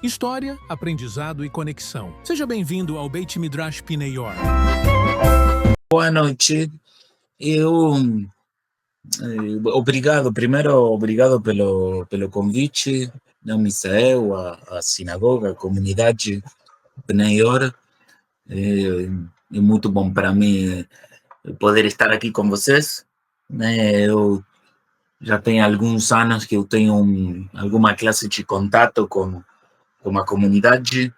História, aprendizado e conexão. Seja bem-vindo ao Beit Midrash Pineior. Boa noite. Eu obrigado pelo convite, né, Misael, a sinagoga, a comunidade Pineior. É muito bom para mim poder estar aqui com vocês, né? Eu já tenho alguns anos que eu tenho alguma classe de contato com a comunidade,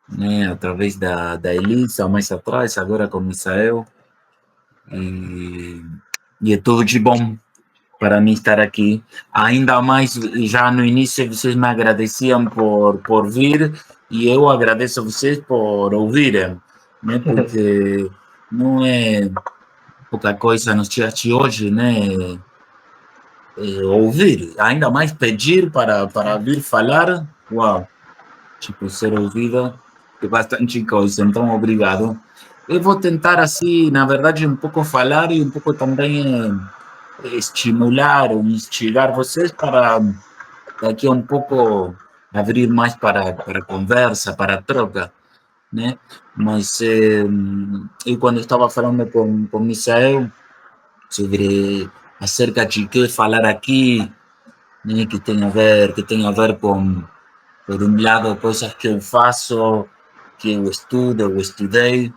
né? Através da Elisa, mais atrás, agora com o Misael. E é tudo de bom para mim estar aqui. Ainda mais, já no início vocês me agradeciam por vir, e eu agradeço a vocês por ouvirem, né? Porque não é pouca coisa nos dias de hoje, né? Ouvir, ainda mais pedir para vir falar, uau, tipo, ser ouvida é bastante coisa, então obrigado. Eu vou tentar, assim, na verdade, um pouco falar e um pouco também estimular ou instigar vocês para daqui a um pouco abrir mais para conversa, para troca, né? Mas eu quando estava falando com Misael sobre acerca de que falar aqui, né, que tem a ver com, por um lado, coisas que eu faço, que eu estudo, eu estudei,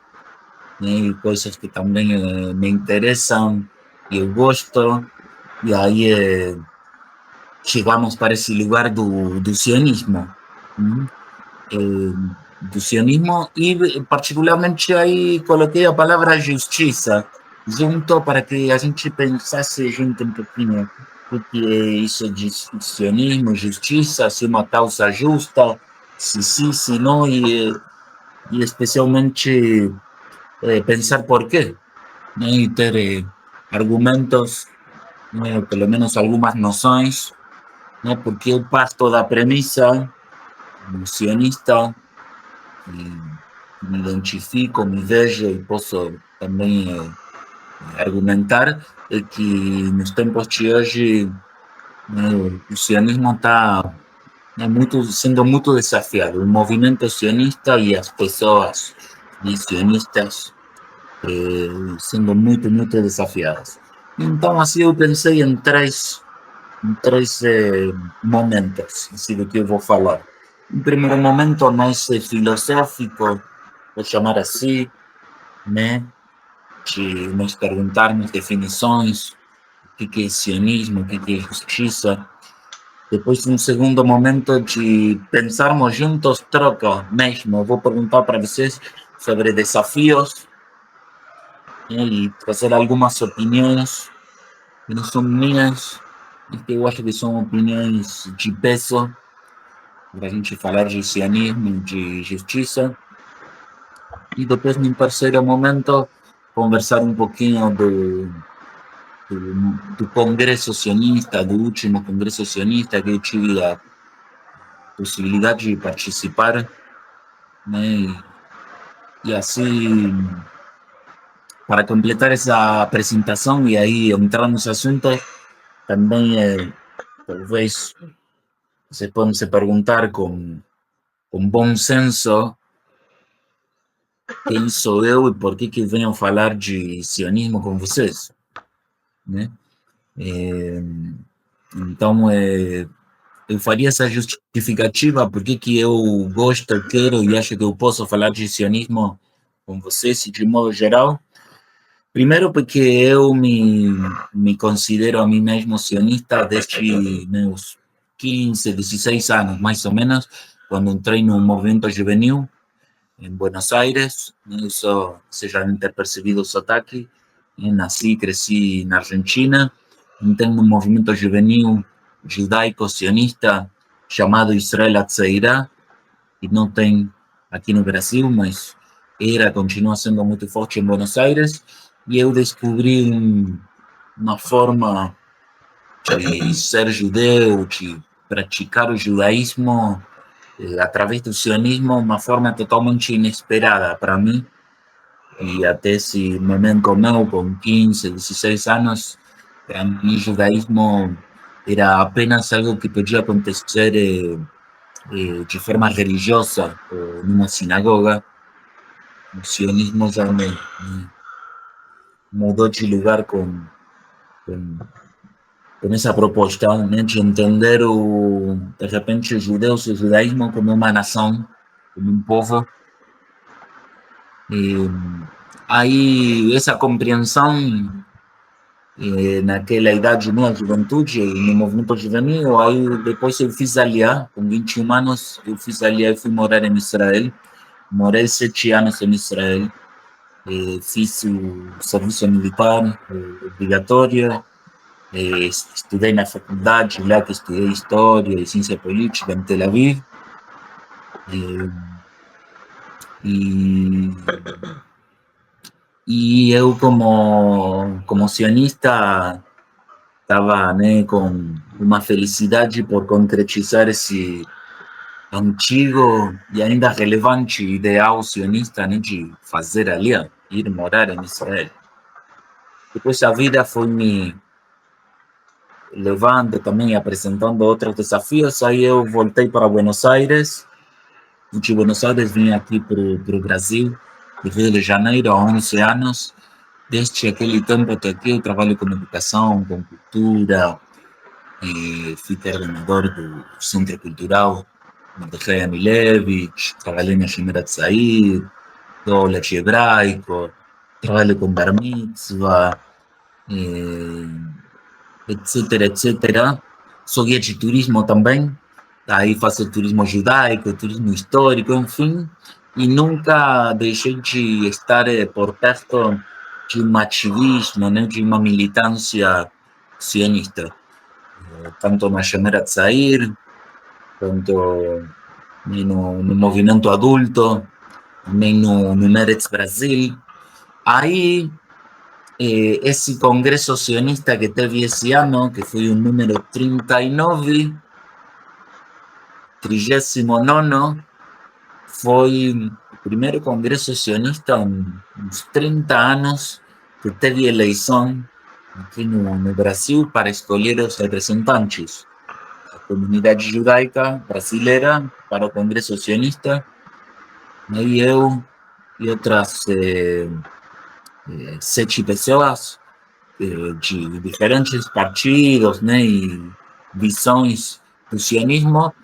né, e coisas que também me interessam e eu gosto, e aí chegamos para esse lugar do sionismo, né? Do sionismo e particularmente aí coloquei a palavra justiça junto para que a gente pensasse junto um pouquinho o que é isso de sionismo, justiça, se uma causa justa, se sim, se não, e especialmente pensar por quê, né? E ter argumentos, né? Pelo menos algumas noções, né? Porque eu parto da premissa sionista, me identifico, me vejo e posso também argumentar é que nos tempos de hoje, né, o sionismo está sendo muito desafiado. O movimento sionista e as pessoas sionistas sendo muito desafiadas. Então, assim, eu pensei em três momentos assim, do que eu vou falar. Um primeiro momento mais filosófico, vou chamar assim, né? De nos perguntarmos definições, o que é sionismo, o que é justiça. Depois, um segundo momento de pensarmos juntos, troca mesmo. Eu vou perguntar para vocês sobre desafios, né, e trazer algumas opiniões que não são minhas, e que eu acho que são opiniões de peso para a gente falar de sionismo, de justiça. E depois, num terceiro momento, conversar um pouquinho do Congresso Sionista, do último Congresso Sionista que eu tive a possibilidade de participar, né? E assim, para completar essa apresentação e aí entrar nos assuntos, também talvez vocês podem se perguntar com bom senso quem sou eu e por que venho falar de sionismo com vocês, né? Então, eu faria essa justificativa por que eu gosto, quero e acho que eu posso falar de sionismo com vocês de modo geral. Primeiro porque eu me considero a mim mesmo sionista desde meus 15, 16 anos, mais ou menos, quando entrei no movimento juvenil em Buenos Aires. Isso, vocês já devem ter percebido o sotaque. Nasci e cresci na Argentina. Tenho um movimento juvenil judaico-sionista chamado Israel Hatzairá, que não tem aqui no Brasil, mas continua sendo muito forte em Buenos Aires. E eu descobri uma forma de ser judeu, de praticar o judaísmo através do sionismo, uma forma totalmente inesperada para mim. E até esse momento meu, com 15, 16 anos, para mim o judaísmo era apenas algo que podia acontecer de forma religiosa ou numa sinagoga, o sionismo já me mudou de lugar com, com essa proposta, né, de entender de repente os judeus e o judaísmo como uma nação, como um povo. E aí essa compreensão naquela idade, na juventude, no movimento juvenil, aí depois eu fiz aliar, com 21 anos, eu fiz aliar e fui morar em Israel. Morei 7 anos em Israel, fiz o serviço militar obrigatório, estudei na faculdade, lá que estudei História e Ciência Política em Tel Aviv, e, e eu como sionista estava, né, com uma felicidade por concretizar esse antigo e ainda relevante ideal sionista, né, de fazer ali, ir morar em Israel. Depois a vida foi me levando também, apresentando outros desafios, aí eu voltei para Buenos Aires, de Buenos Aires vim aqui para o Brasil, do Rio de Janeiro, há 11 anos. Desde aquele tempo até aqui eu trabalho com educação, com cultura, fui coordenador do Centro Cultural Mordecai Amilevich, trabalhei na Shemirat Zahir, dou aula de hebraico, trabalho com bar mitzvah, etc, etc. Sou guia de turismo também, aí faço turismo judaico, turismo histórico, enfim, e nunca deixei de estar por perto de um ativismo, né, de uma militância sionista, tanto na Shemirat Zahir, quanto no movimento adulto, também no Meretz Brasil. Aí, esse congresso sionista que teve esse ano, que foi o número 39, 39, foi o primeiro congresso sionista em uns 30 anos que teve eleição aqui no Brasil para escolher os representantes da comunidade judaica brasileira para o congresso sionista. Aí eu e outras 7 pessoas de diferentes partidos, né, e visões do sionismo,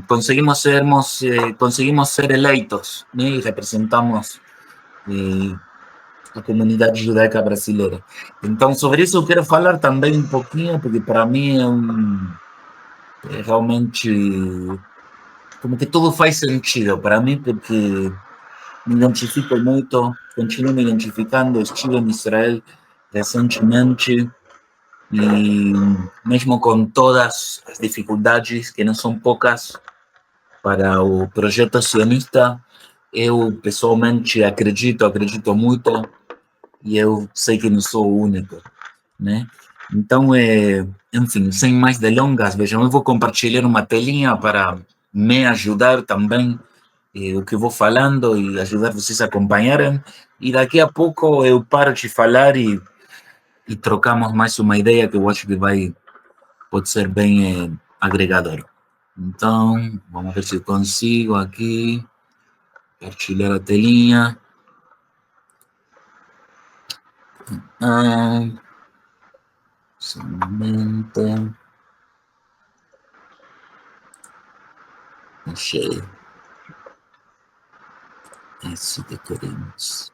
conseguimos ser eleitos, né, e representamos a comunidade judaica brasileira. Então, sobre isso eu quero falar também um pouquinho, porque para mim é realmente como que tudo faz sentido para mim, porque me identifico muito, continuo me identificando, estive em Israel recentemente e mesmo com todas as dificuldades, que não são poucas, para o projeto sionista, eu pessoalmente acredito muito e eu sei que não sou o único, né? Então, enfim, sem mais delongas, vejam, eu vou compartilhar uma telinha para me ajudar também o que vou falando e ajudar vocês a acompanharem. E daqui a pouco eu paro de falar e trocamos mais uma ideia que eu acho que pode ser bem agregador. Então, vamos ver se eu consigo aqui compartilhar a telinha. Só um momento. Achei. Esse de Corinthians.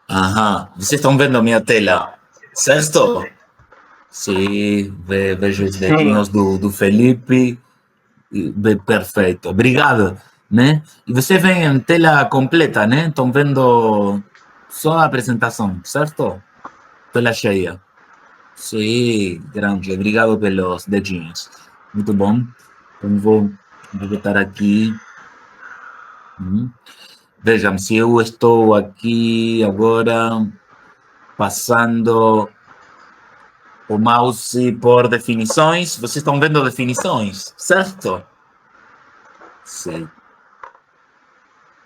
Aham, vocês estão vendo a minha tela, certo? Sim, vejo os dedinhos do Felipe. Perfeito, obrigado, né? E você vem em tela completa, né? Estão vendo só a apresentação, certo? Tela cheia. Sim, grande, obrigado pelos dedinhos. Muito bom. Então vou botar aqui. Vejam, se eu estou aqui agora passando o mouse por definições, vocês estão vendo definições, certo? Sim.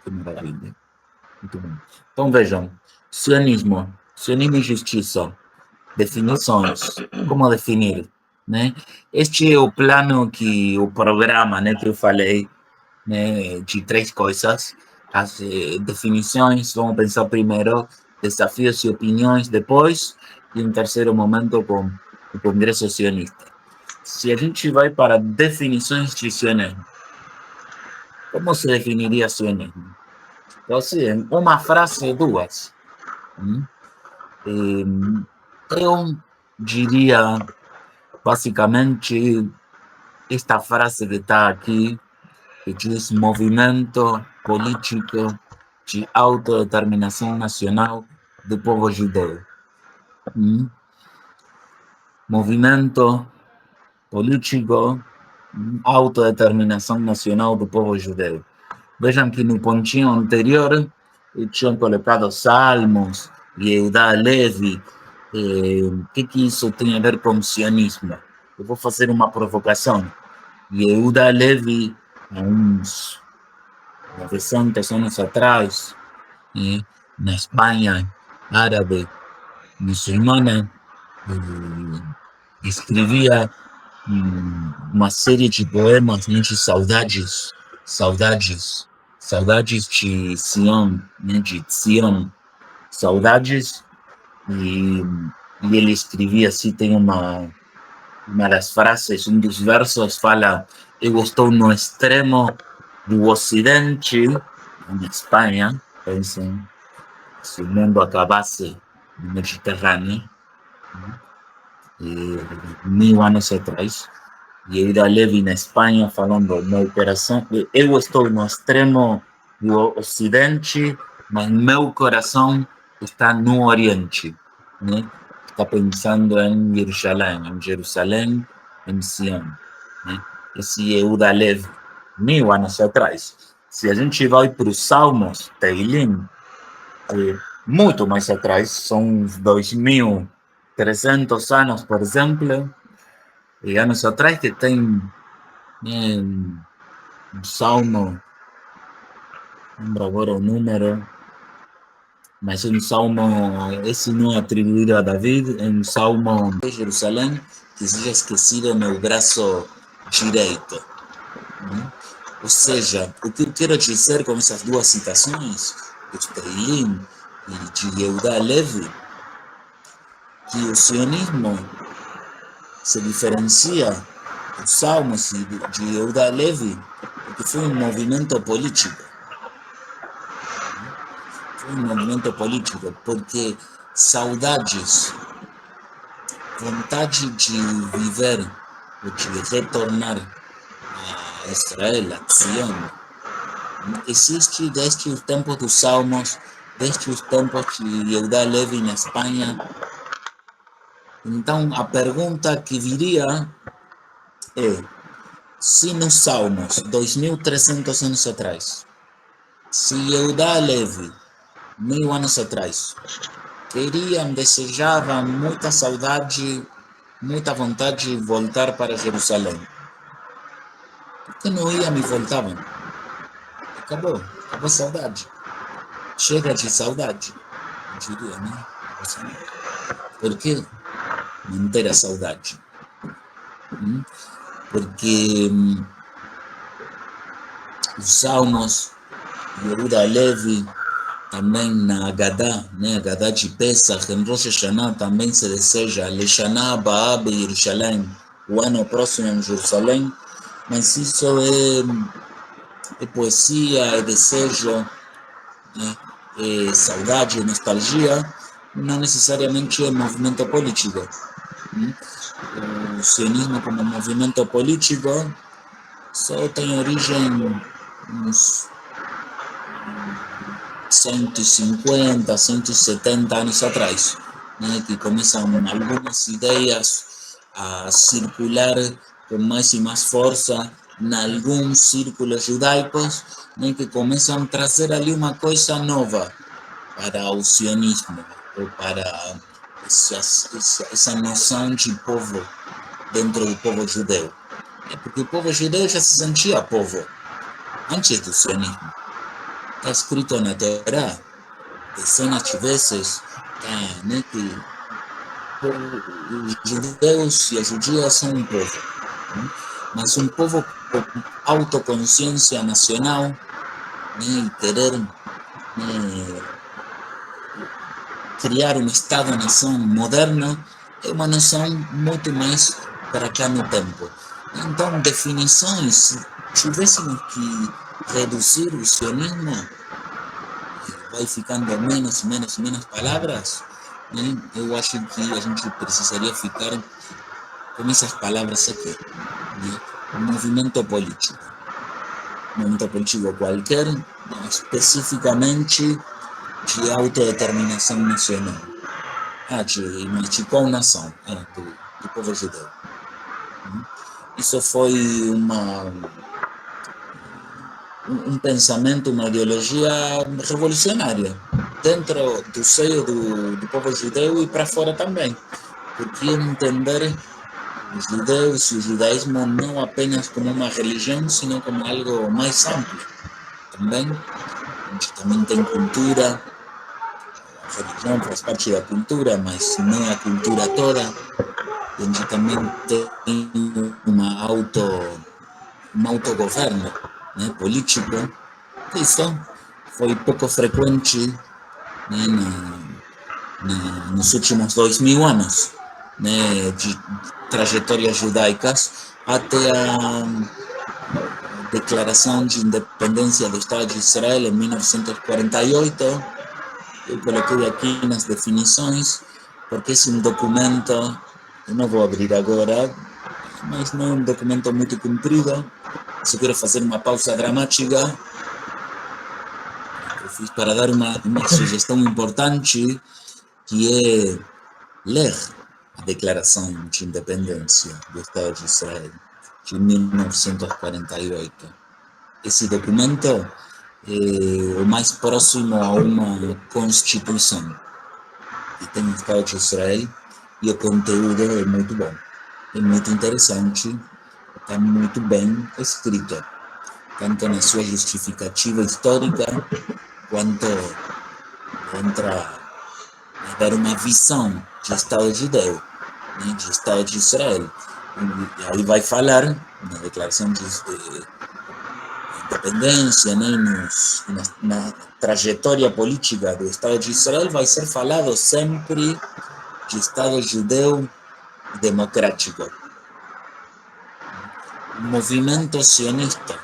Que maravilha. Muito bem. Então vejam, sionismo e justiça, definições, como definir, né? Este é o plano o programa, né, que eu falei, né, de 3 coisas. As definições, vamos pensar primeiro, desafios e opiniões, depois, e em terceiro momento, com o Congresso Sionista. Se a gente vai para definições de sionismo, como se definiria sionismo? Então, assim, uma frase, duas. Eu diria, basicamente, esta frase que está aqui, que diz movimento político de autodeterminação nacional do povo judeu. Movimento político, autodeterminação nacional do povo judeu. Vejam que no pontinho anterior tinham colocado Salmos, Yehuda Levi. O que isso tem a ver com sionismo? Eu vou fazer uma provocação. Yehuda Levi, há uns 900 anos atrás, na Espanha árabe muçulmana, escrevia uma série de poemas, né, de saudades de Sião, né, de Sião, saudades, e ele escrevia assim, tem uma das frases, um dos versos fala: eu estou no extremo do ocidente, na Espanha, pensem, se o mundo acabasse no Mediterrâneo, 1000 anos atrás, e Yehuda Levi na Espanha falando: meu coração, eu estou no extremo do ocidente, mas meu coração está no oriente, né? Está pensando em Jerusalém, em Sião, né? Esse Yehuda Levi, 1000 anos atrás. Se a gente vai para os Salmos, Teilim, muito mais atrás, são uns 2300 anos, por exemplo, e anos atrás, que tem um salmo, não lembro agora o número, mas um salmo, esse não é atribuído a David, é um salmo de Jerusalém, que seja esquecido no braço direito. Ou seja, o que eu quero dizer com essas duas citações, de Teilim e de Yehuda Levi, que o sionismo se diferencia dos salmos de Yehuda Levi, porque foi um movimento político. Foi um movimento político, porque saudades, vontade de viver, de retornar a Israel, a Sião, existe desde os tempos dos salmos, desde os tempos de Yehuda Levi na Espanha. Então, a pergunta que viria é: se nos salmos, 2300 anos atrás, se Yehuda Levi, 1000 anos atrás, queriam, desejavam muita saudade, muita vontade de voltar para Jerusalém, por que não iam e voltavam? Acabou a saudade. Chega de saudade, eu diria, né? Por que manter a saudade? Porque os salmos, Yehuda Levi, também na Agadá, né? Agadá de Pesach, em Rosh Hashanah também se deseja Leshanah Abá Yerushalayim, o ano próximo em Jerusalém, mas isso é poesia, é desejo, né? É saudade, nostalgia, não necessariamente é movimento político. O sionismo como movimento político só tem origem uns 150, 170 anos atrás, né, que começam algumas ideias a circular com mais e mais força em alguns círculos judaicos, né, que começam a trazer ali uma coisa nova para o sionismo, ou para essa noção de povo dentro do povo judeu. Porque o povo judeu já se sentia povo antes do sionismo. Está escrito na Torá, dezenas de vezes, né, que os judeus e as judias são um povo, né, mas um povo com autoconsciência nacional, né, e querer, né, criar um Estado-nação moderno é uma noção muito mais para cá no tempo. Então, definições, se tivéssemos que reduzir o sionismo, vai ficando menos palavras, né? Eu acho que a gente precisaria ficar com essas palavras aqui, né? Um movimento político. Um movimento político qualquer, especificamente de autodeterminação nacional. De qual nação? Do povo judeu. Isso foi um pensamento, uma ideologia revolucionária, dentro do seio do povo judeu e para fora também. Porque entender os judeus e o judaísmo não apenas como uma religião, sino como algo mais amplo. Também, a gente também tem cultura, a religião faz parte da cultura, mas não é a cultura toda. A gente também tem um autogoverno, né, político. Isso foi pouco frequente, né, nos últimos 2000 anos, né, de trajetórias judaicas até a declaração de independência do Estado de Israel em 1948. Eu coloquei aqui nas definições, porque esse é um documento, eu não vou abrir agora, mas não é um documento muito comprido. Se eu quero fazer uma pausa dramática, eu fiz para dar uma sugestão importante, que é ler a Declaração de Independência do Estado de Israel, de 1948. Esse documento é o mais próximo a uma constituição que tem o Estado de Israel, e o conteúdo é muito bom, é muito interessante, está muito bem escrito, tanto na sua justificativa histórica, quanto entra a dar uma visão de Estado judeu, né, de Estado de Israel. E aí vai falar, na declaração de independência, né, na trajetória política do Estado de Israel, vai ser falado sempre de Estado judeu democrático. O movimento sionista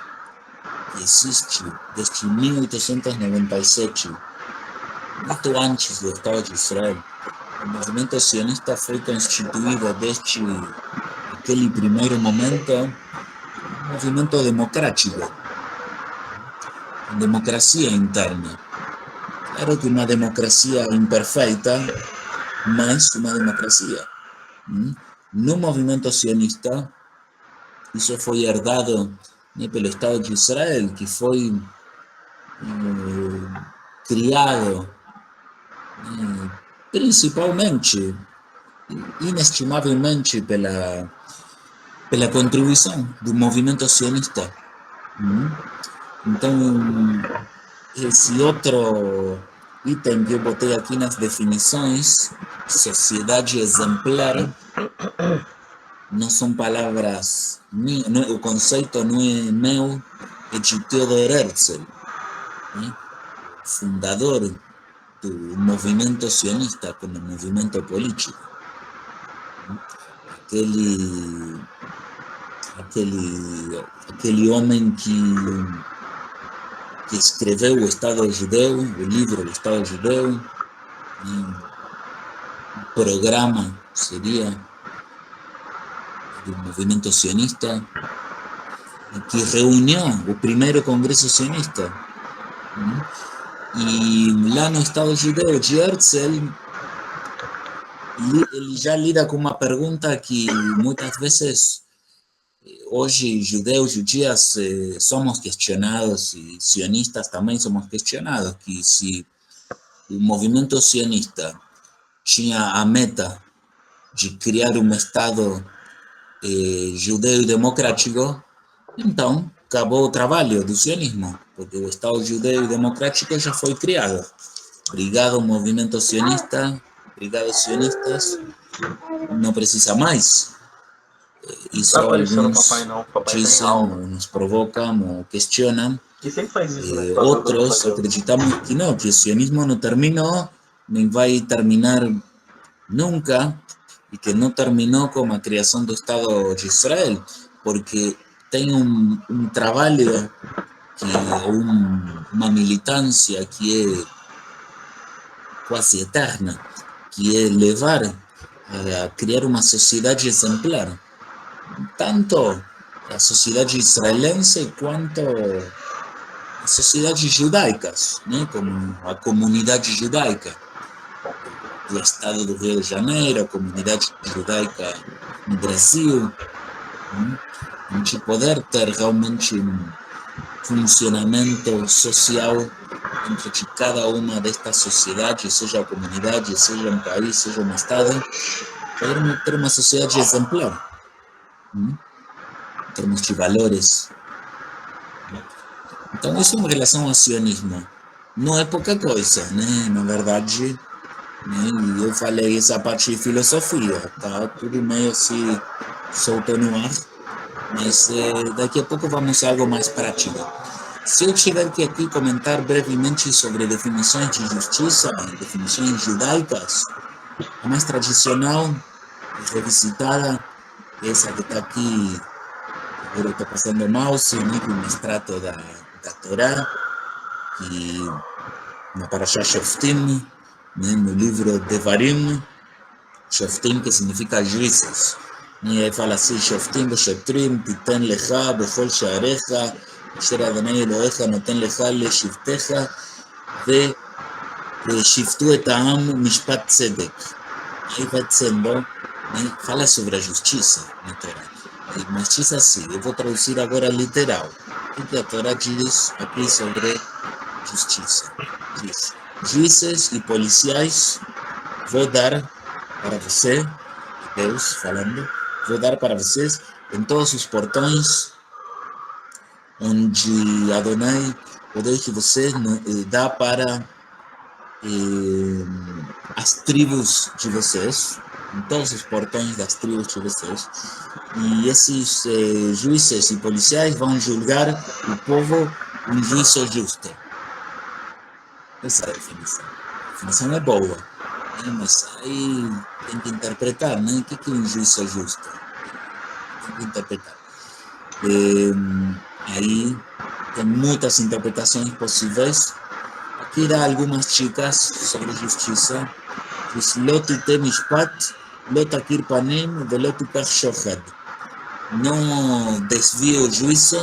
que existe desde 1897, muito antes do Estado de Israel, o movimento sionista foi constituído desde aquele primeiro momento um movimento democrático, democracia interna. Claro que uma democracia imperfeita, mas uma democracia. No movimento sionista, isso foi herdado, né, pelo Estado de Israel, que foi criado principalmente, inestimavelmente, pela contribuição do movimento sionista. Então, esse outro item que eu botei aqui nas definições, sociedade exemplar, não são palavras, o conceito não é meu, é de Theodor Herzl, né, fundador do movimento sionista como movimento político. Aquele homem que escreveu o Estado Judeu, o livro do Estado Judeu, um programa seria do movimento sionista, que reuniu o primeiro congresso sionista. E lá no Estado Judeu de Herzl, ele já lida com uma pergunta que muitas vezes hoje judeus, judias somos questionados, e sionistas também somos questionados, que se o movimento sionista tinha a meta de criar um Estado judeu e democrático, então acabou o trabalho do sionismo, porque o Estado judeu e democrático já foi criado. obrigado movimento sionista, obrigado sionistas, não precisa mais. E Tá só aparecendo o alguns papai não, o papai tá em dizem, aula. ou nos provocam, ou questionam. Que sempre faz isso, né? Outros acreditamos que não, que o sionismo não terminou, nem vai terminar nunca, e que não terminou com a criação do Estado de Israel, porque tem um trabalho, uma militância que é quase eterna, que é levar a criar uma sociedade exemplar, tanto a sociedade israelense quanto as sociedades judaicas, né? Como a comunidade judaica do estado do Rio de Janeiro, a comunidade judaica no Brasil, né? A gente poder ter realmente funcionamento social dentro de cada uma destas sociedades, seja a comunidade, seja um país, seja um estado, poder ter uma sociedade exemplar, em termos de valores. Então, isso em relação ao sionismo não é pouca coisa, né? Na verdade, né? E eu falei essa parte de filosofia, tá tudo meio assim solto no ar, mas daqui a pouco vamos a algo mais prático. Se eu tiver que aqui comentar brevemente sobre definições de justiça, definições judaicas, a mais tradicional, revisitada, essa que está aqui, agora eu estou passando o mouse, né, com o extrato da Torá, que na Parashá Shoftim, né, no livro Devarim, Shoftim que significa juízes. E aí fala assim, Shoftim v'shotrim titen lecha bechol sha'arecha, אשר אדוני אלוהיך נותן לך לשבטיך ושפטו את העם משפט צדק. Aí vai dizendo, né, fala sobre a justiça na Torá. Mas diz assim, eu vou traduzir agora literal. O que a Torá diz aqui sobre justiça? Diz, juízes e policiais vou dar para você, Deus falando, vou dar para vocês em todos os portões onde Adonai, o Deus de vocês, dá para as tribos de vocês, em todos os portões das tribos de vocês. E esses juízes e policiais vão julgar o povo um juízo justo. Essa é a definição. A definição é boa, né? Mas aí tem que interpretar, né? O que é um juízo justo? Tem que interpretar. Aí tem muitas interpretações possíveis. Aqui dá algumas dicas sobre justiça. Diz, לא תיתן משפט, לא תכיר פנים ולא תיקח שוחד. Não desvie o juízo,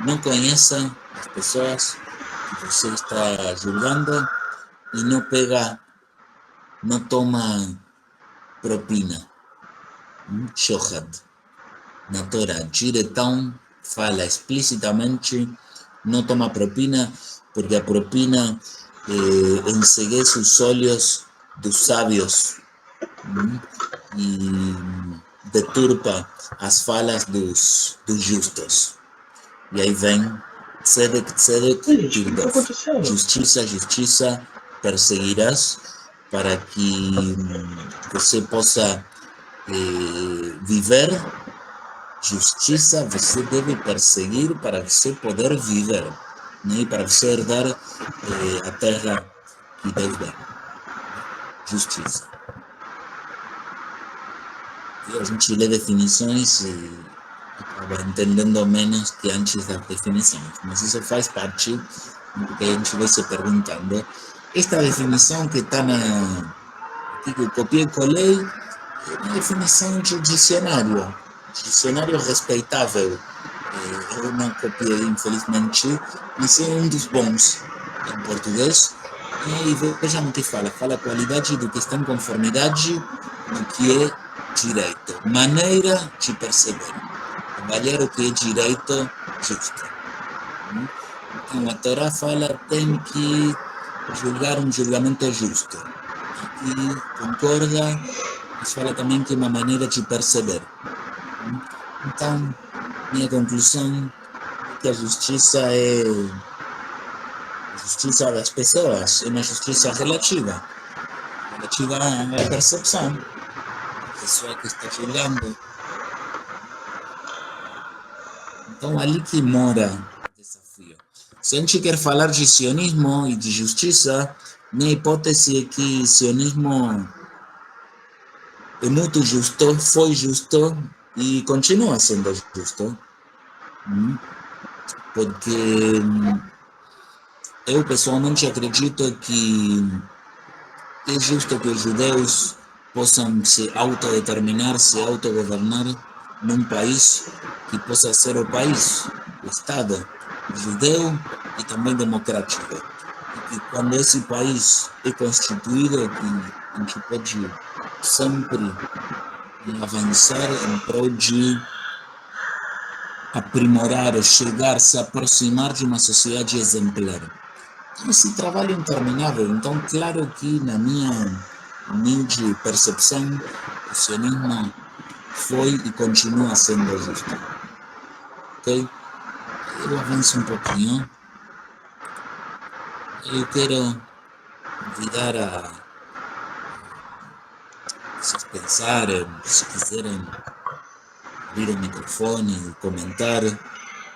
não conheça as pessoas que você está julgando e não pega, não toma propina. Shohad. Na Torá, diretão, fala explicitamente, não toma propina, porque a propina enceguece os olhos dos sábios e deturpa as falas dos justos. E aí vem tzedek, tzedek, tirdov. Justiça, justiça, perseguirás para que você possa viver. Justiça você deve perseguir para você poder viver, né? Para você herdar a terra que Deus dá. Justiça. E a gente lê definições e acaba entendendo menos que antes das definições, mas isso faz parte, porque a gente vai se perguntando. Esta definição que está aqui que eu copiei e colei é uma definição de dicionário respeitável. Eu não copiei, infelizmente, mas é um dos bons em português. E vejam o que fala qualidade do que está em conformidade do que é direito, maneira de perceber, avaliar o que é direito justo. Então a Torá fala tem que julgar um julgamento justo. Aqui concorda, mas fala também que é uma maneira de perceber. Então, minha conclusão é que a justiça justiça das pessoas é uma justiça relativa à percepção. A pessoa que está julgando. Então, ali que mora o desafio. Se a gente quer falar de sionismo e de justiça, minha hipótese é que sionismo é muito justo, foi justo e continua sendo justo. Porque eu pessoalmente acredito que é justo que os judeus possam se autodeterminar, se autogovernar num país que possa ser o país, o Estado judeu e também democrático. E que quando esse país é constituído, a gente pode sempre avançar em prol de aprimorar, chegar, se aproximar de uma sociedade exemplar. Esse trabalho interminável. Então, claro que na minha humilde percepção, o sionismo foi e continua sendo justo. Ok? Eu avanço um pouquinho. Eu quero convidar a vocês pensarem, se quiserem abrir o microfone e comentar,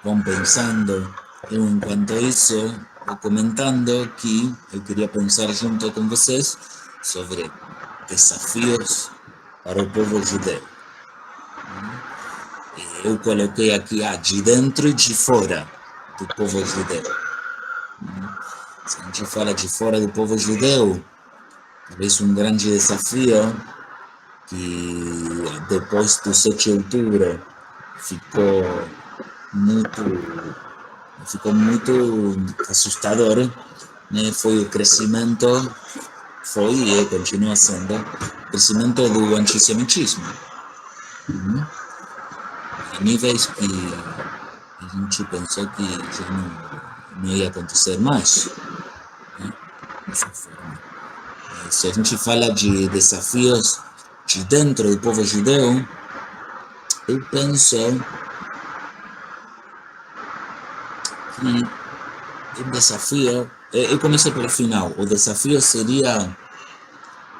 vão pensando. Eu, enquanto isso, vou comentando que eu queria pensar junto com vocês sobre desafios para o povo judeu. Eu coloquei aqui de dentro e de fora do povo judeu. Se a gente fala de fora do povo judeu, talvez um grande desafio que depois do 7 de outubro ficou muito assustador, né? Foi o crescimento, foi e continua sendo o crescimento do antissemitismo. Em níveis que a gente pensou que já não ia acontecer mais, né? Dessa forma. Se a gente fala de desafios de dentro do povo judeu, eu penso que o desafio, eu começo pelo final, o desafio seria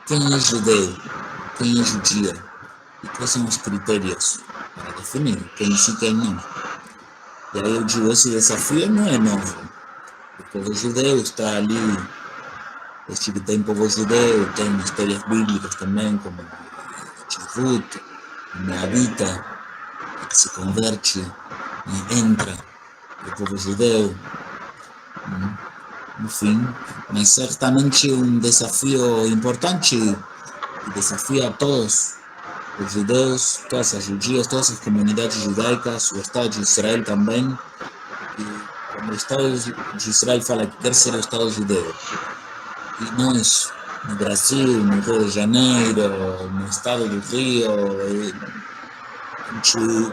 quem é judeu, quem é judia, e quais são os critérios para definir quem sim, quem não. E aí eu digo, esse desafio não é novo. O povo judeu está ali, este que tem povo judeu, tem histórias bíblicas também, como de Ruth, Moabita, que se converte, entra o povo judeu, enfim, mas certamente um desafio importante, que desafia a todos os judeus, todas as judias, todas as comunidades judaicas, o Estado de Israel também. E quando o Estado de Israel fala que quer ser o Estado judeu, e nós, no Brasil, no Rio de Janeiro, no estado do Rio, a gente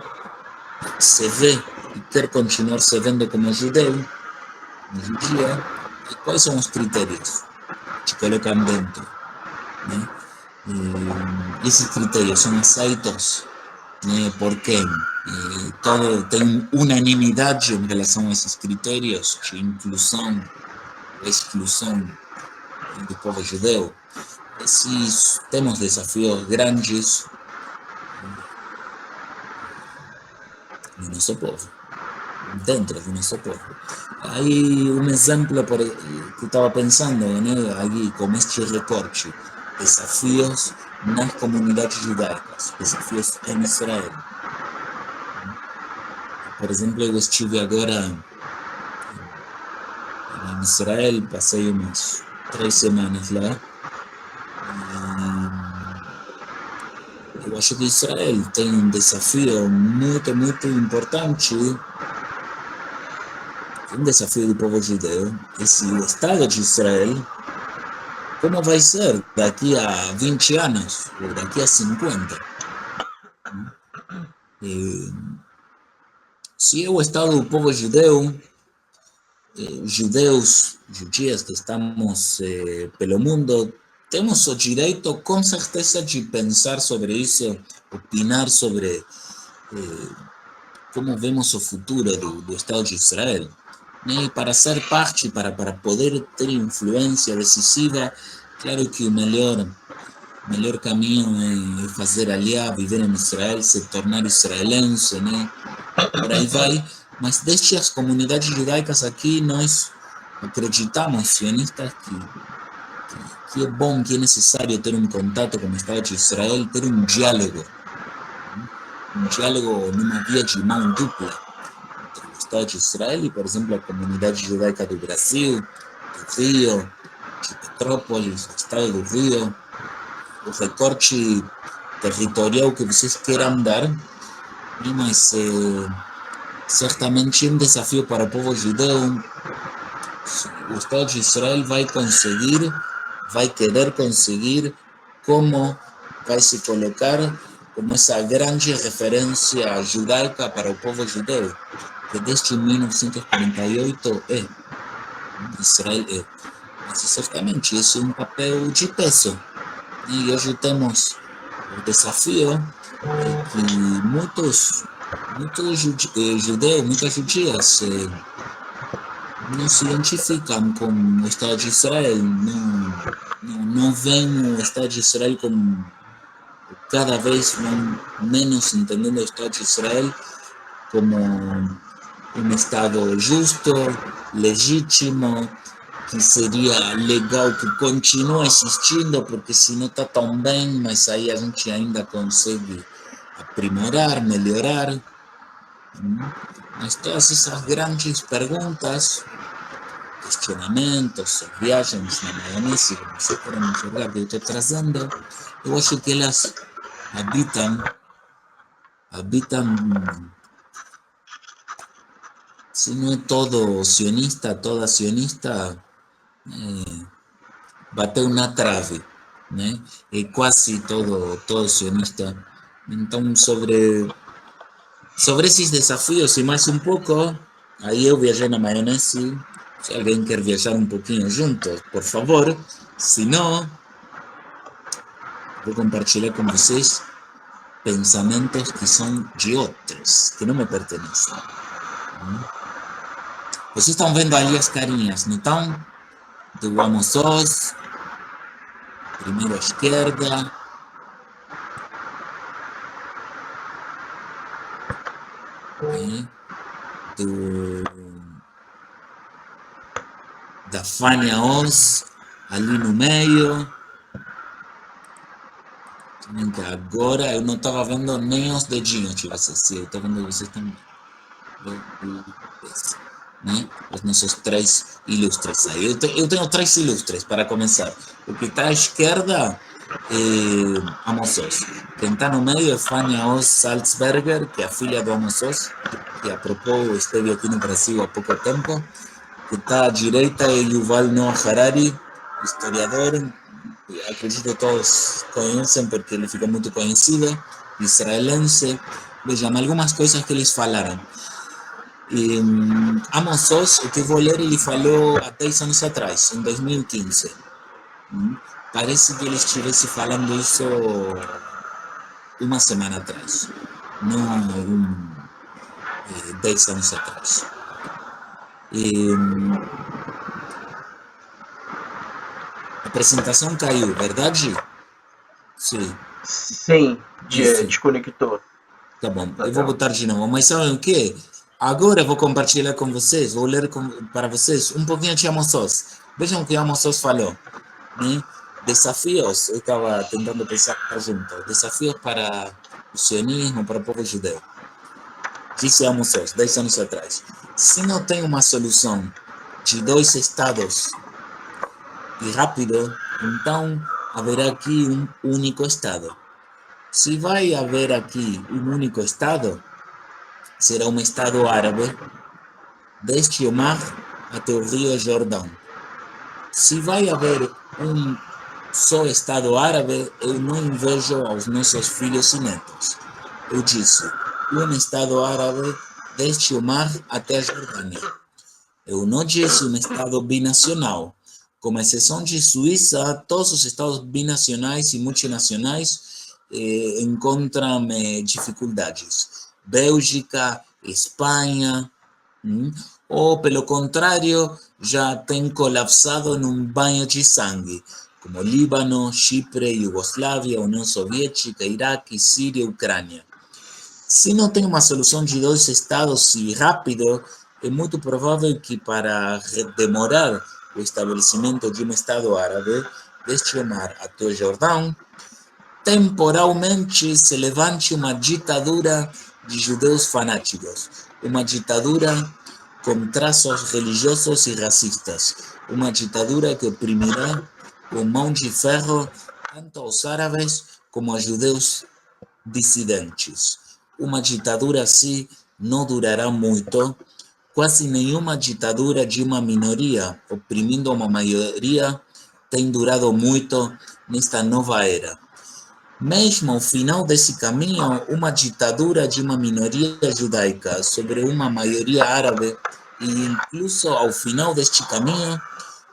se vê e quer continuar se vendo como judeu, judia, e quais são os critérios que colocam dentro, né? E esses critérios são aceitos, né, por quem? Todo tem unanimidade em relação a esses critérios de inclusão ou exclusão do povo judeu. Esses temos desafios grandes no nosso povo, dentro do nosso povo. Aí um exemplo que estava pensando, né, aí como este recorte, desafios nas comunidades judaicas, desafios em Israel. Por exemplo, eu estive agora em Israel, passei umas 3 semanas lá. Eu acho que Israel tem um desafio muito, muito importante. Um desafio do povo judeu. Esse o Estado de Israel, como vai ser daqui a 20 anos, ou daqui a 50? Se é o Estado do povo judeu, judeus, judias que estamos pelo mundo, temos o direito, com certeza, de pensar sobre isso, opinar sobre como vemos o futuro do Estado de Israel. né? E para ser parte, para poder ter influência decisiva, claro que o melhor caminho é fazer aliá, viver em Israel, se tornar israelense, né? Por aí vai. Mas desde as comunidades judaicas aqui, nós acreditamos, sionistas, que é bom, que é necessário ter um contato com o Estado de Israel, ter um diálogo numa via de mão dupla entre o Estado de Israel e, por exemplo, a comunidade judaica do Brasil, do Rio, de Petrópolis, do Estado do Rio, o recorte territorial que vocês queiram dar, mas certamente é um desafio para o povo judeu. O Estado de Israel vai querer conseguir como vai se colocar como essa grande referência judaica para o povo judeu, que desde 1948 Israel é. Mas certamente isso é um papel de peso. E hoje temos o desafio que muitos judeus, muitas judias não se identificam com o Estado de Israel, não veem o Estado de Israel como cada vez menos entendendo o Estado de Israel como um Estado justo, legítimo, que seria legal que continue existindo, porque se não está tão bem, mas aí a gente ainda consegue aprimorar, melhorar. Mas todas essas grandes perguntas, questionamentos, viagens na maionese, como você pode enxergar que eu estou trazendo, eu acho que elas habitam, se não é todo sionista, toda sionista, bateu na trave, né? É quase todo sionista. Então, sobre esses desafios e mais um pouco, aí eu viajei na maionese. Se alguém quer viajar um pouquinho junto, por favor. Se não, vou compartilhar com vocês pensamentos que são de outros, que não me pertencem. Vocês estão vendo ali as carinhas, não estão? Do Amos Oz, primeiro à esquerda. Da Fania Oz, ali no meio. Agora eu não estava vendo nem os dedinhos de vocês, eu estou vendo vocês também. Né? Os nossos três ilustres aí. Eu tenho três ilustres para começar. O que está à esquerda é Amos Oz. Quem está no meio é Fania Oz Salzberger, que é a filha do Amos Oz, que a propósito esteve aqui no Brasil há pouco tempo. Que está à direita é Yuval Noah Harari, historiador. Acredito que todos conhecem porque ele ficou muito conhecido, israelense. Vejam algumas coisas que eles falaram. Amos Oz, o que eu vou ler, ele falou há 10 anos atrás, em 2015. Parece que ele estivesse falando isso uma semana atrás, não 10 anos atrás. A apresentação caiu, verdade? Sim. Sim, desconectou. Tá bom, eu vou botar de novo. Mas sabem o quê? Agora eu vou compartilhar com vocês, vou ler para vocês um pouquinho de Amos Oz. Vejam o que Amos Oz falou. Né? Desafios, eu estava tentando pensar junto. Desafios para o sionismo, para o povo judeu. Disse Amos Oz, 10 anos atrás. Se não tem uma solução de 2 estados e rápido, então haverá aqui um único estado. Se vai haver aqui um único estado, será um estado árabe, desde o mar até o rio Jordão. Se vai haver um só estado árabe, eu não invejo aos nossos filhos e netos. Eu disse, um estado árabe desde o mar até a Jordânia. Eu não disse um estado binacional. Com exceção de Suíça, todos os estados binacionais e multinacionais encontram dificuldades. Bélgica, Espanha, ou, pelo contrário, já tem colapsado num banho de sangue, como Líbano, Chipre, Iugoslávia, União Soviética, Iraque, Síria e Ucrânia. Se não tem uma solução de dois estados e rápido, é muito provável que para demorar o estabelecimento de um estado árabe, desde o mar até o Jordão, temporalmente se levante uma ditadura de judeus fanáticos, uma ditadura com traços religiosos e racistas, uma ditadura que oprimirá com mão de ferro tanto aos árabes como aos judeus dissidentes. Uma ditadura assim não durará muito. Quase nenhuma ditadura de uma minoria oprimindo uma maioria tem durado muito nesta nova era. Mesmo ao final desse caminho, uma ditadura de uma minoria judaica sobre uma maioria árabe, e incluso ao final deste caminho,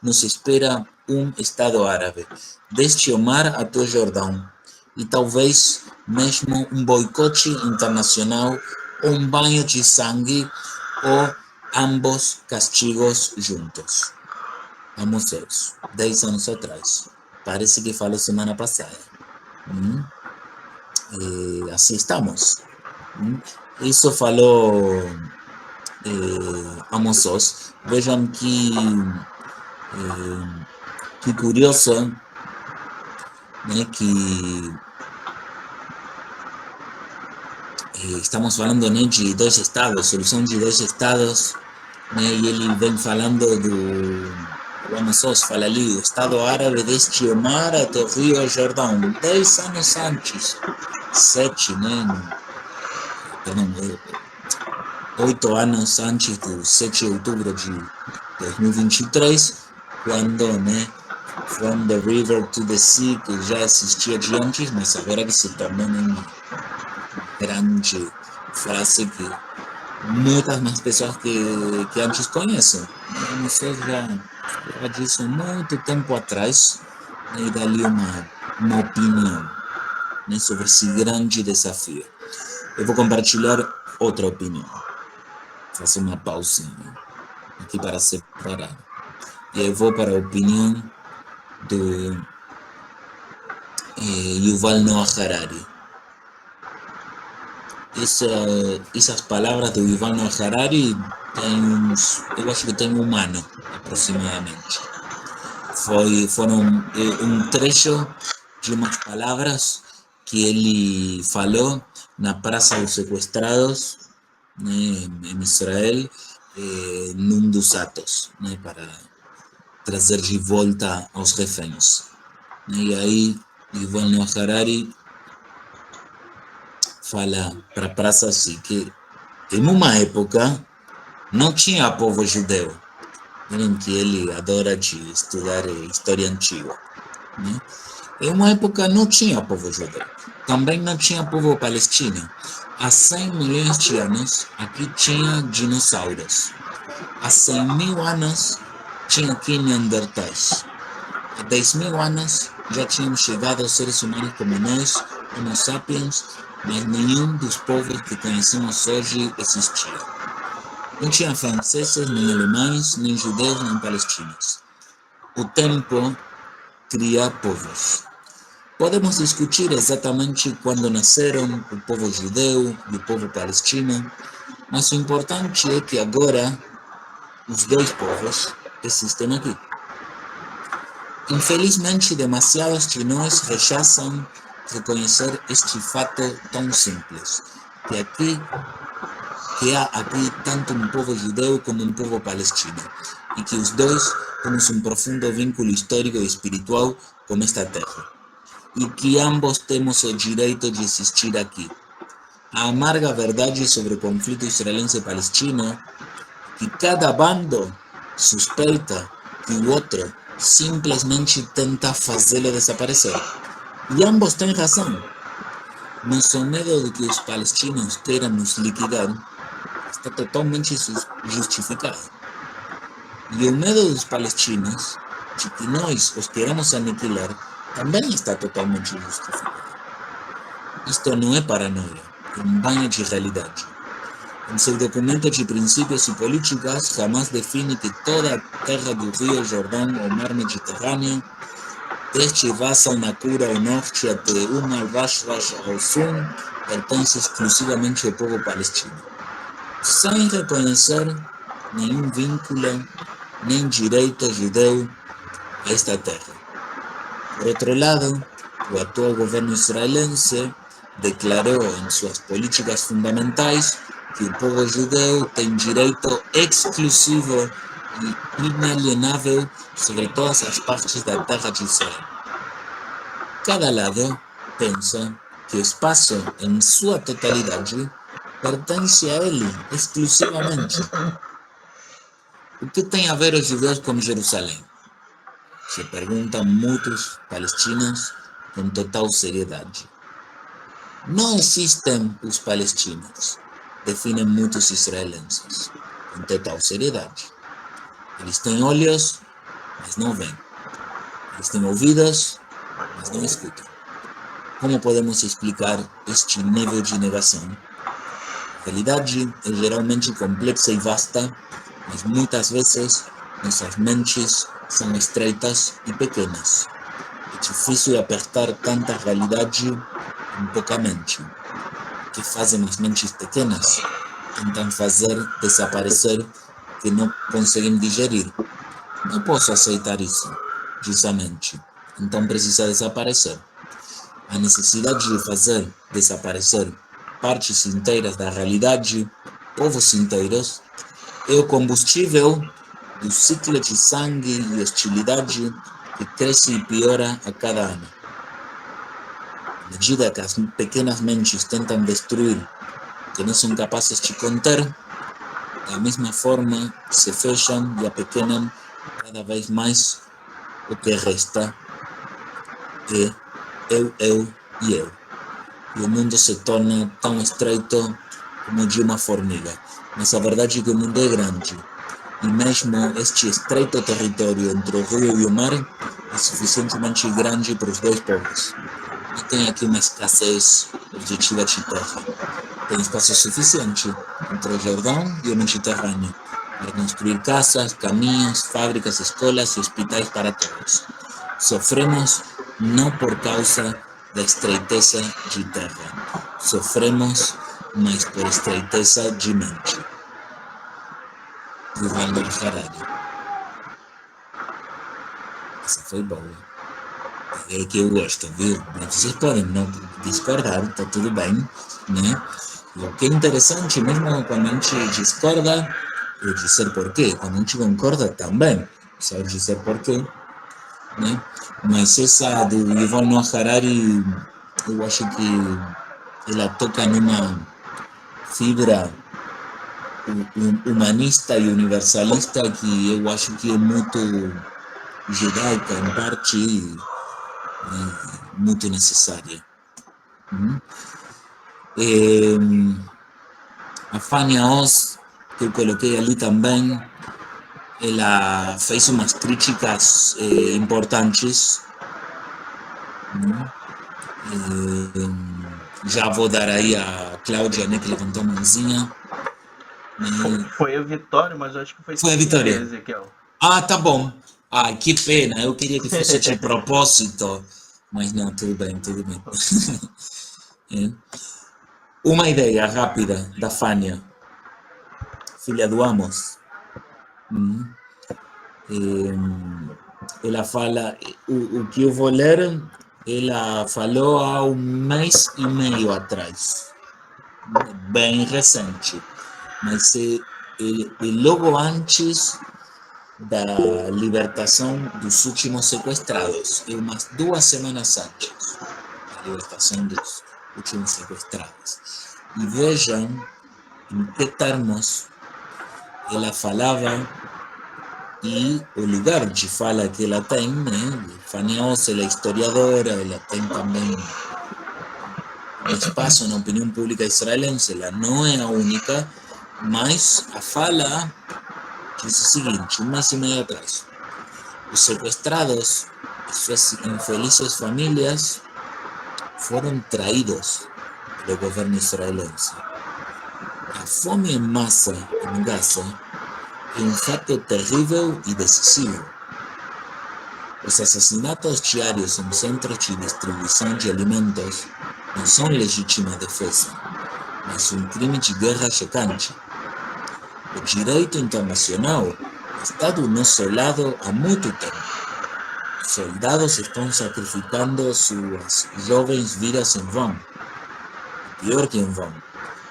nos espera um Estado árabe, desde o mar até o Jordão, e talvez mesmo um boicote internacional, ou um banho de sangue, ou ambos castigos juntos. Vamos ver, 10 anos atrás. Parece que falou semana passada. Assim estamos. Isso falou Amos Oz. Vejam que curioso, né, que estamos falando, né, de dois estados, solução de dois estados, né, e ele vem falando o Amos Oz fala ali, o Estado árabe desde o mar até o rio Jordão, 10 anos antes, 7, né, perdão, 8 anos antes do 7 de outubro de 2023, quando, né, From the River to the Sea, que já existia de antes, mas agora que se tornou uma grande frase que muitas mais pessoas que antes conhecem. Não sei, já disse muito tempo atrás, né, e dali uma opinião, né, sobre esse grande desafio. Eu vou compartilhar outra opinião. Faço uma pausinha aqui para separar. E eu vou para a opinião do Yuval Noah Harari. Essas palavras do Yuval Noah Harari eu acho que tem um ano aproximadamente. Foram um trecho de umas palavras que ele falou na Praça dos Sequestrados, né, em Israel, num dos atos, né, para trazer de volta aos reféns. E aí, Yuval Noah Harari fala para a praça assim, que em uma época não tinha povo judeu, em que ele adora de estudar história antiga, né? Em uma época não tinha povo judeu, também não tinha povo palestino. Há 100 milhões de anos aqui tinha dinossauros. Há 100.000 anos tinha aqui neandertais. Há 10.000 anos já tinham chegado os seres humanos como nós, Homo sapiens, mas nenhum dos povos que conhecemos hoje existia. Não tinha franceses, nem alemães, nem judeus, nem palestinos. O tempo cria povos. Podemos discutir exatamente quando nasceram o povo judeu e o povo palestino, mas o importante é que agora os dois povos existem aqui. Infelizmente, demasiados de nós rechazam reconhecer este fato tão simples, que há aqui tanto um povo judeu como um povo palestino, e que os dois temos um profundo vínculo histórico e espiritual com esta terra, e que ambos temos o direito de existir aqui. A amarga verdade sobre o conflito israelense e palestino, que cada bando suspeita que o outro simplesmente tenta fazê-lo desaparecer. E ambos têm razão. Nosso medo de que os palestinos queiram nos liquidar está totalmente justificado. E o medo dos palestinos de que nós os queiramos aniquilar também está totalmente justificado. Isto não é paranoia, é um banho de realidade. Em seu documento de princípios e políticas, Hamas define que toda a terra do Rio Jordão ou Mar Mediterrâneo, desde Ras al-Nakura ao norte até al-Rashrash ao sul, pertence exclusivamente ao povo palestino, sem reconhecer nenhum vínculo nem direito judeu a esta terra. Por outro lado, o atual governo israelense declarou em suas políticas fundamentais que o povo judeu tem direito exclusivo e inalienável sobre todas as partes da terra de Israel. Cada lado pensa que o espaço em sua totalidade pertence a ele exclusivamente. O que tem a ver os judeus com Jerusalém? Se perguntam muitos palestinos com total seriedade. Não existem os palestinos, definem muitos israelenses, com total seriedade. Eles têm olhos, mas não veem. Eles têm ouvidos, mas não escutam. Como podemos explicar este nível de negação? A realidade é geralmente complexa e vasta, mas muitas vezes nossas mentes são estreitas e pequenas. É difícil apertar tanta realidade em pouca mente. O que fazem as mentes pequenas? Tentam fazer desaparecer o que não conseguem digerir. Não posso aceitar isso, diz a mente. Então precisa desaparecer. A necessidade de fazer desaparecer partes inteiras da realidade, povos inteiros, é o combustível do ciclo de sangue e hostilidade que cresce e piora a cada ano. À medida que as pequenas mentes tentam destruir o que não são capazes de conter, da mesma forma se fecham e apequenam cada vez mais. O que resta é eu e eu. E o mundo se torna tão estreito como de uma formiga. Mas a verdade é que o mundo é grande. E mesmo este estreito território entre o rio e o mar é suficientemente grande para os dois povos. Não tem aqui uma escassez objetiva de terra. Tem espaço suficiente entre o Jordão e o Mediterrâneo para construir casas, caminhos, fábricas, escolas e hospitais para todos. Sofremos não por causa da estreiteza de terra. Sofremos mais por estreiteza de mente. Yuval Noah Harari. Essa foi boa. É que eu gosto, viu? Vocês podem não discordar, tá tudo bem, né? E o que é interessante, mesmo quando a gente discorda, é dizer porquê. Quando a gente concorda, também saber dizer porquê, né? Mas essa do Yuval Noah Harari, eu acho que ela toca numa fibra humanista e universalista que eu acho que é muito judaica, em parte, e muito necessária. A Fania Oz, que eu coloquei ali também, ela fez umas críticas importantes. Já vou dar aí a Cláudia, né, que levantou a mãozinha. Foi a vitória, mas eu acho que Foi a vitória. Ezequiel. Ah, tá bom. Ah, que pena. Eu queria que fosse de propósito. Mas não, tudo bem, tudo bem. Uma ideia rápida da Fania, filha do Amos. Ela fala, o que eu vou ler, ela falou há um mês e meio atrás. Bem recente. Mas é logo antes da libertação dos últimos sequestrados, e umas 2 semanas antes da libertação dos últimos sequestrados. E vejam em que termos ela falava e o lugar de fala que ela tem, né? Fania Oz, ela é historiadora, ela tem também um espaço na opinião pública israelense, ela não é a única, mas a fala diz o seguinte, 1 mês e meio atrás: os sequestrados e suas infelizes famílias foram traídos pelo governo israelense. A fome em massa em Gaza é um fato terrível e decisivo. Os assassinatos diários em centros de distribuição de alimentos não são legítima defesa, mas um crime de guerra chocante. O direito internacional está do nosso lado há muito tempo. Soldados estão sacrificando suas jovens vidas em vão, pior que em vão,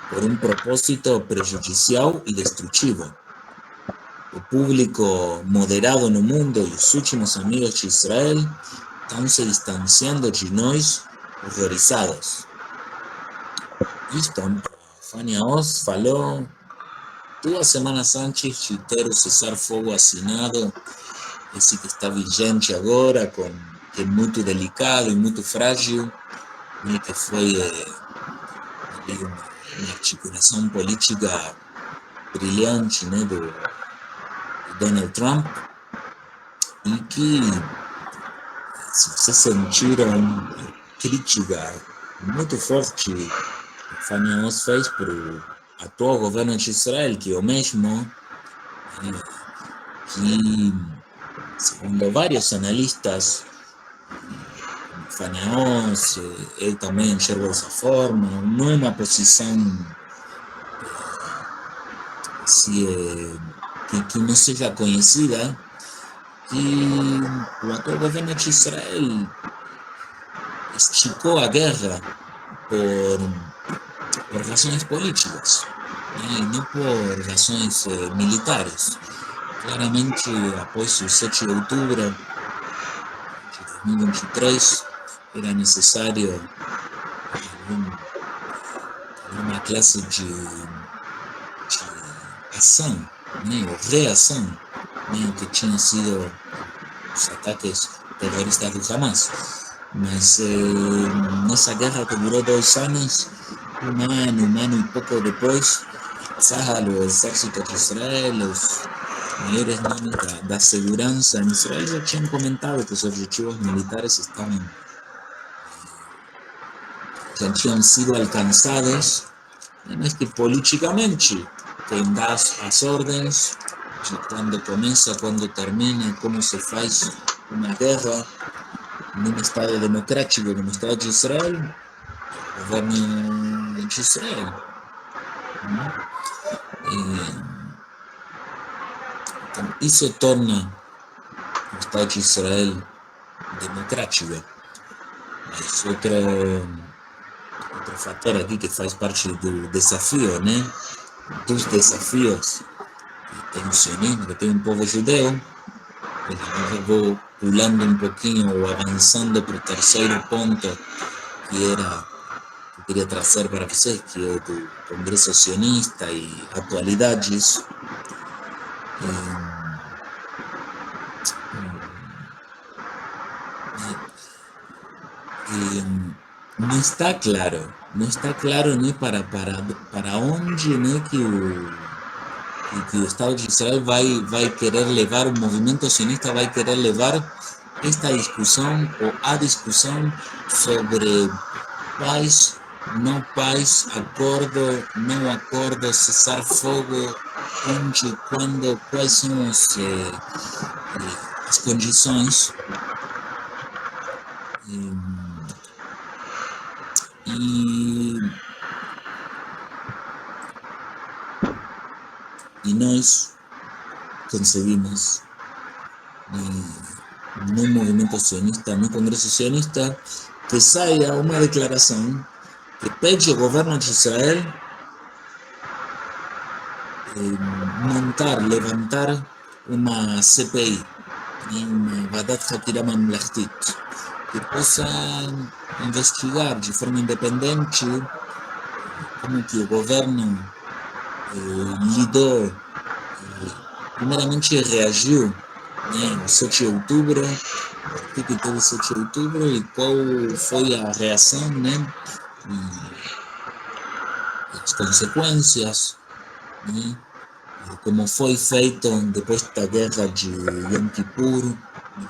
por um propósito prejudicial e destrutivo. O público moderado no mundo e os últimos amigos de Israel estão se distanciando de nós, horrorizados. Isto, Fania Oz falou 2 semanas antes de ter o cessar-fogo assinado, esse que está vigente agora, que é muito delicado e muito frágil, né, que foi uma articulação política brilhante, né, do Donald Trump, e que, se vocês sentiram crítica muito forte que Fania Oz fez para o atual governo de Israel, que é o mesmo, que, segundo vários analistas, Fania Oz, eu também enxergo dessa forma, não é uma posição que não seja conhecida, que o atual governo de Israel esticou a guerra por razões políticas, né, e não por razões militares. Claramente, após o 7 de outubro de 2023, era necessário uma classe de ação, né, ou reação, né, que tinham sido os ataques terroristas do Hamas. Mas nessa guerra que durou 2 anos, um ano e pouco depois, Tzahal, o exército de Israel, os maiores nomes da segurança em Israel já tinham comentado que os objetivos militares já tinham sido alcançados, mas que politicamente quem dá as ordens de quando começa, quando termina, como se faz uma guerra num Estado democrático como o Estado de Israel, o governo de Israel. Então, isso torna o Estado de Israel democrático. Mas outro fator aqui que faz parte do desafio, né? Dos desafios que tem o sionismo, que tem um povo judeu. Eu vou pulando um pouquinho ou avançando para o terceiro ponto que eu queria trazer para vocês, que é o do Congresso Sionista e atualidades. Não está claro né, para onde, né, que o Estado de Israel vai querer levar, o movimento sionista vai querer levar esta discussão ou a discussão sobre paz, não paz, acordo, não acordo, cessar fogo, onde, quando, quais são as condições. E nós conseguimos, no movimento sionista, no Congresso Sionista, que saia uma declaração que pede ao governo de Israel levantar uma CPI, uma Vadat Hakira Mamlachtit, que possa investigar de forma independente como que o governo lidou, primeiramente reagiu, né, ao 7 de outubro, o que teve 7 de outubro e qual foi a reação, né, e as consequências, né, como foi feito depois da guerra de Yom Kippur, no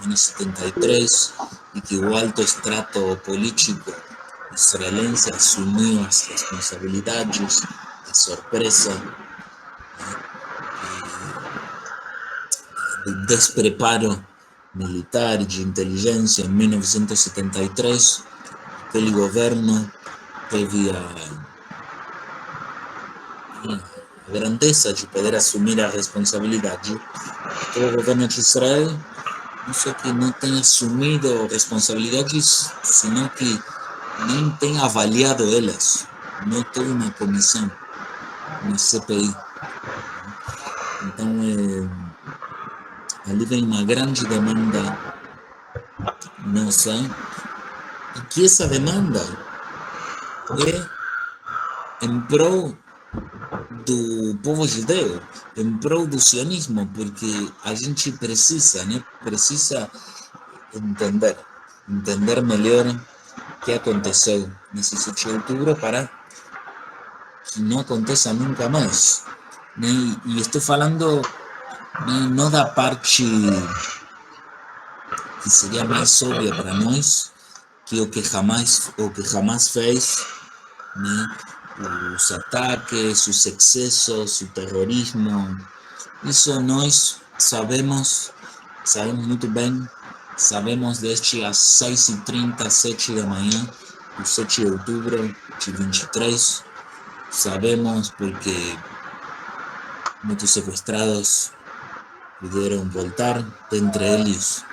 ano 73, e que o alto extrato político israelense assumiu as responsabilidades da surpresa, do despreparo militar de inteligência em 1973, aquele governo teve a grandeza de poder assumir a responsabilidade. O governo de Israel não só que não tem assumido responsabilidades, senão que nem tem avaliado elas. Não tem uma comissão, uma CPI. Então, ali vem uma grande demanda nossa, e que essa demanda é em prol do povo judeu, em prol do sionismo, porque a gente precisa, né? Precisa entender melhor o que aconteceu nesse 7 de outubro para que não aconteça nunca mais, né? E estou falando, né, não da parte que seria mais óbvia para nós, que o que Hamas fez, né? Os ataques, os excessos, o terrorismo, isso nós sabemos muito bem, sabemos desde as 6h30, 7 da manhã, do 7 de outubro de 23, sabemos porque muitos sequestrados puderam voltar, dentre eles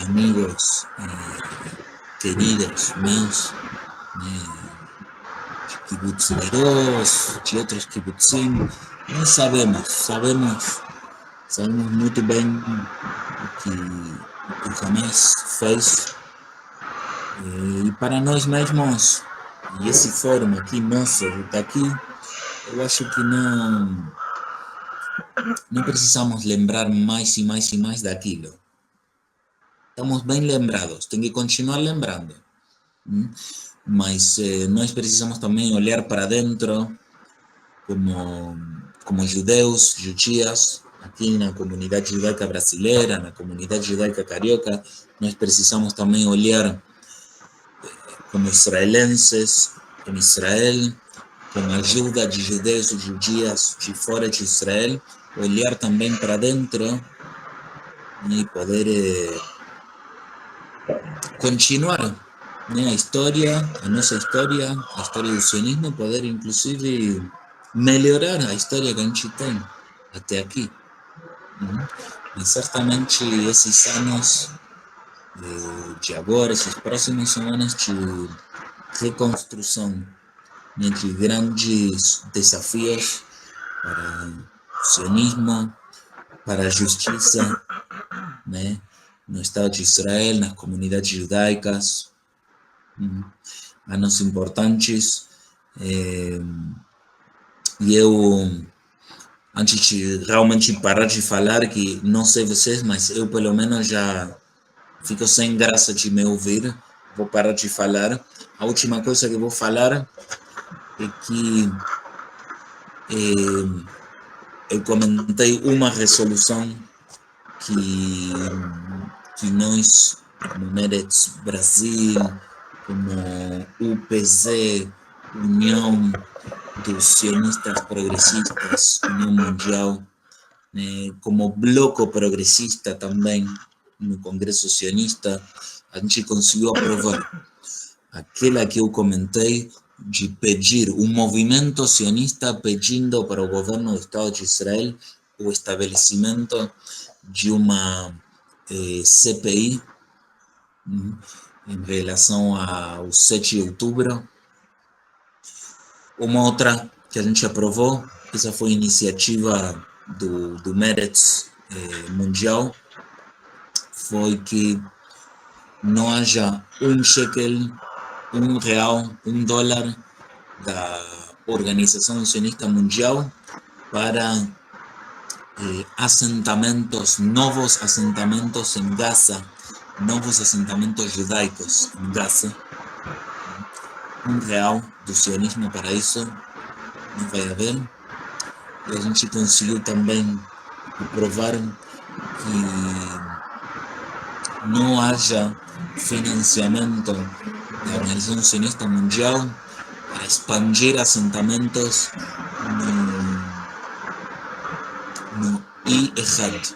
amigos queridos meus, né? Kibbutz Leroz, de outros kibbutzim. Nós sabemos muito bem o que o Hamas fez. E para nós mesmos, e esse fórum aqui nosso, daqui, eu acho que não precisamos lembrar mais e mais e mais daquilo. Estamos bem lembrados, tem que continuar lembrando. Mas nós precisamos também olhar para dentro como judeus, judias, aqui na comunidade judaica brasileira, na comunidade judaica carioca. Nós precisamos também olhar como israelenses, em Israel, com a ajuda de judeus e judias de fora de Israel, olhar também para dentro e poder continuar, né, a nossa história, a história do sionismo, poder inclusive melhorar a história que a gente tem até aqui. E certamente esses anos de agora, esses próximos são anos de reconstrução, né, de grandes desafios para o sionismo, para a justiça, né, no Estado de Israel, nas comunidades judaicas. Anos importantes. E eu, antes de realmente parar de falar, que não sei vocês, mas eu pelo menos já fico sem graça de me ouvir, vou parar de falar. A última coisa que vou falar é que eu comentei uma resolução que nós, como Meretz Brasil, como UPZ, União dos Sionistas Progressistas, União Mundial, como bloco progressista também, no Congresso Sionista, a gente conseguiu aprovar aquela que eu comentei de pedir, um movimento sionista pedindo para o governo do Estado de Israel o estabelecimento de uma CPI em relação ao 7 de outubro. Uma outra que a gente aprovou, essa foi iniciativa do Meretz Mundial, foi que não haja um shekel, R$1, $1 da Organização Sionista Mundial para novos assentamentos em Gaza, novos assentamentos judaicos em Gaza. R$1 do sionismo para isso não vai haver. E a gente conseguiu também provar que não haja financiamento da Organização Sionista Mundial para expandir assentamentos no I1,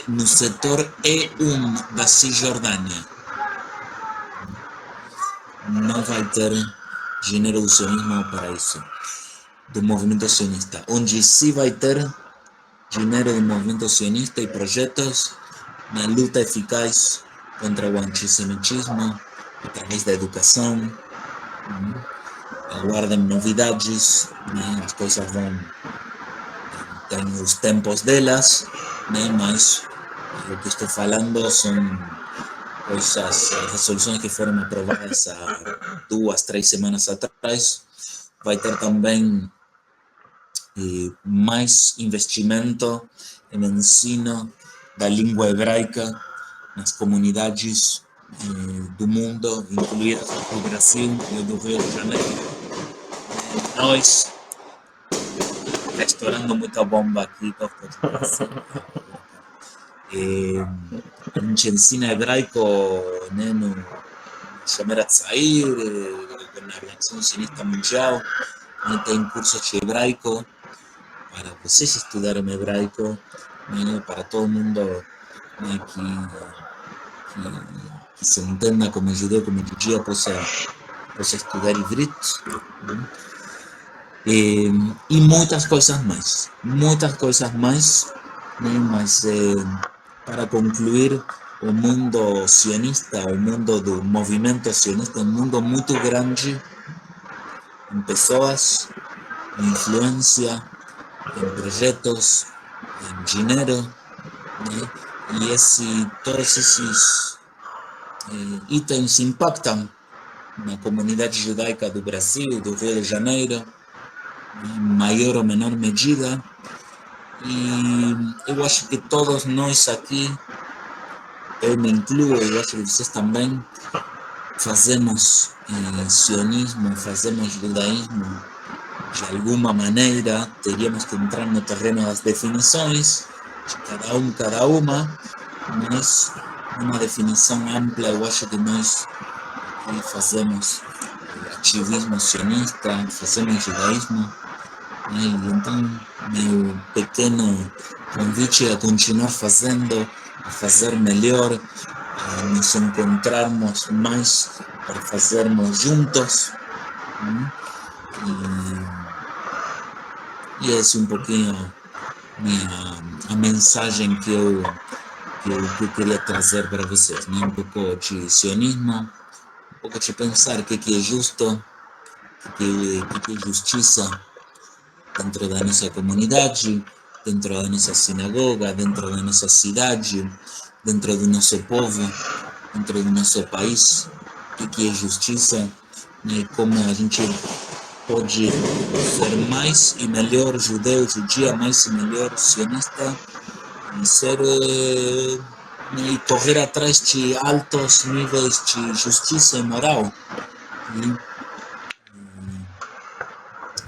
no setor E1 da Cisjordânia. Não vai ter dinheiro do sionismo para isso, do movimento sionista. Onde sim vai ter dinheiro do movimento sionista e projetos na luta eficaz contra o antissemitismo, através da educação. Aguardem novidades, né? As coisas têm os tempos delas, né? Mas o que estou falando são coisas, resoluções que foram aprovadas há 2, 3 semanas atrás. Vai ter também mais investimento no ensino da língua hebraica nas comunidades do mundo, incluídas do Brasil e do Rio de Janeiro. Nós, está estourando muita bomba aqui, a gente ensina hebraico, né, no Shomer Hatzair, na Organização Sionista Mundial, tem cursos de hebraico para vocês estudarem hebraico, né, para todo mundo, né, que se entenda como judeu, como judia, possa estudar ivrit, né? E muitas coisas mais, né? Mas para concluir, o mundo sionista, o mundo do movimento sionista é um mundo muito grande em pessoas, em influência, em projetos, em dinheiro, né? E todos esses itens impactam na comunidade judaica do Brasil, do Rio de Janeiro, em maior ou menor medida. E eu acho que todos nós aqui, eu me incluo, eu acho que vocês também, fazemos sionismo, fazemos judaísmo de alguma maneira. Teríamos que entrar no terreno das definições, de cada uma, mas uma definição ampla. Eu acho que nós aqui fazemos ativismo sionista, fazemos judaísmo, né? Então meu pequeno convite é continuar fazendo, a fazer melhor, a nos encontrarmos mais para fazermos juntos, né? E esse é um pouquinho a mensagem que eu queria trazer para vocês, né? Um pouco de sionismo, um pouco de pensar o que é justo, o que é justiça dentro da nossa comunidade, dentro da nossa sinagoga, dentro da nossa cidade, dentro do nosso povo, dentro do nosso país, o que é justiça, né? Como a gente pode ser mais e melhor judeu, judia, mais e melhor sionista, e ser e correr atrás de altos níveis de justiça e moral.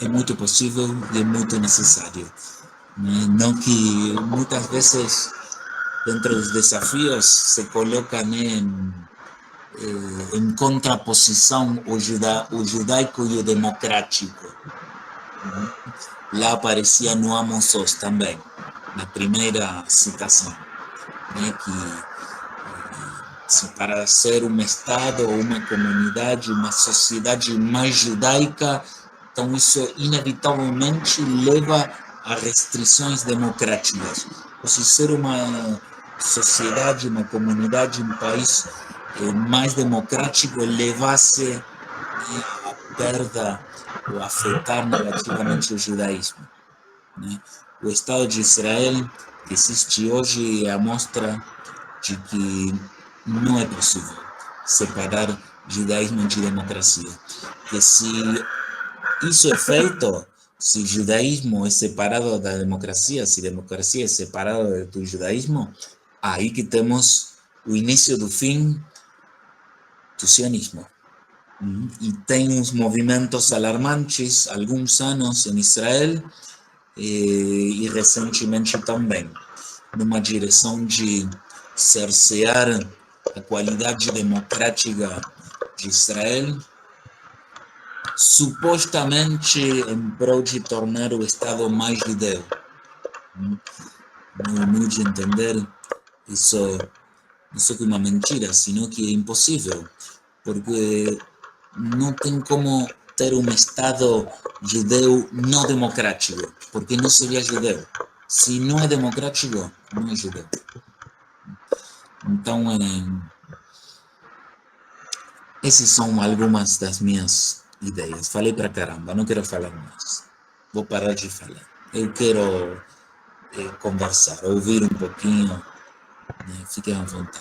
É muito possível e é muito necessário. Não que muitas vezes dentro dos desafios se coloca em contraposição o judaico e o democrático. Lá aparecia no Amos Oz também, na primeira citação, né, que para ser um Estado ou uma comunidade, uma sociedade mais judaica, então isso inevitavelmente leva a restrições democráticas. Ou se ser uma sociedade, uma comunidade, um país mais democrático levasse a perda ou afetar negativamente o judaísmo, né? O Estado de Israel que existe hoje é a mostra de que não é possível separar judaísmo de democracia. Que se isso é feito, se o judaísmo é separado da democracia, se a democracia é separada do judaísmo, aí que temos o início do fim do sionismo. E tem uns movimentos alarmantes, alguns anos em Israel, e recentemente também, numa direção de cercear a qualidade democrática de Israel, supostamente em prol de tornar o Estado mais judeu. No meu de entender, isso que é uma mentira, sino que é impossível, porque não tem como ter um Estado judeu não democrático, porque não seria judeu. Se não é democrático, não é judeu. Então, essas são algumas das minhas ideias. Falei pra caramba, não quero falar mais. Vou parar de falar. Eu quero conversar, ouvir um pouquinho. Fiquem à vontade.